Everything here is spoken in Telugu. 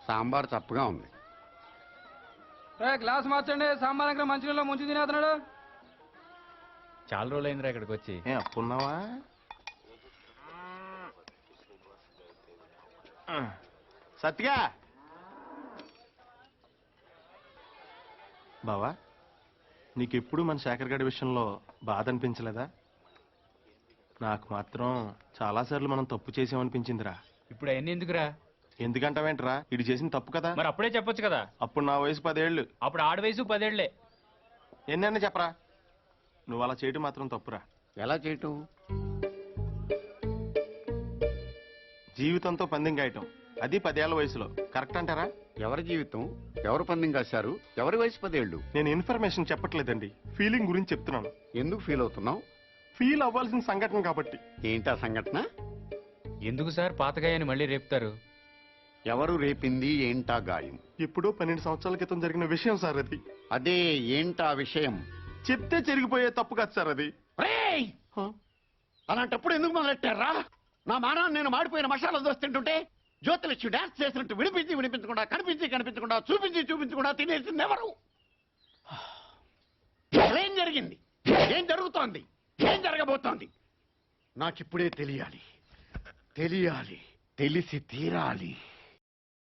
సాంబార్ చప్పగా ఉంది. గ్లాస్ మార్చండి. సాంబార్ దగ్గర మంచినీళ్ళు ముంచి తినేస్తున్నాడు. చాలా రోజులైందిరా ఇక్కడికి వచ్చి. అప్పున్నావా? సత్తిగా బావా, నీకెప్పుడు మన శేఖర్ గడి విషయంలో బాధ అనిపించలేదా? నాకు మాత్రం చాలాసార్లు మనం తప్పు చేసామనిపించిందిరా. ఇప్పుడు అవన్నీ ఎందుకురా? ఎందుకంటావేంట్రా, ఇది చేసిన తప్పు కదా. మరి అప్పుడే చెప్పొచ్చు కదా. అప్పుడు నా వయసు 10 ఏళ్ళు. అప్పుడు ఆడ వయసు 10 ఏళ్లే. ఎన్నైనా చెప్పరా, నువ్వు అలా చేయటం మాత్రం తప్పురా. ఎలా చేయటం? జీవితంతో పందెం గాయటం, అది 10 ఏళ్ల వయసులో. కరెక్ట్ అంటారా? ఎవరి జీవితం, ఎవరు పందెం కాశారు, ఎవరి వయసు 10 ఏళ్ళు? నేను ఇన్ఫర్మేషన్ చెప్పట్లేదండి, ఫీలింగ్ గురించి చెప్తున్నాను. ఎందుకు ఫీల్ అవుతున్నావు? ఫీల్ అవ్వాల్సిన సంఘటన కాబట్టి. ఏంటా సంఘటన? ఎందుకు సార్ పాతగాయని మళ్ళీ రేపుతారు? ఎవరు రేపింది? ఏంటా గాయం? ఎప్పుడో 12 సంవత్సరాల క్రితం జరిగిన విషయం సార్ అది. అదే ఏంటా విషయం? చెప్తే చెరిగిపోయే తప్పు కాదు సార్ అది. అలాంటప్పుడు ఎందుకు మొదలెట్టారా? నా మానాన్ని నేను మాడిపోయిన మసాలా దోశ తింటుంటే జ్యోతిలక్ష్మి డాన్స్ చేసినట్టు వినిపించకుండా కనిపించకుండా చూపించకుండా తినేసింది ఎవరు? ఏం జరిగింది? ఏం జరుగుతోంది? ఏం జరగబోతోంది? నాకిప్పుడే తెలియాలి. తెలిసి తీరాలి.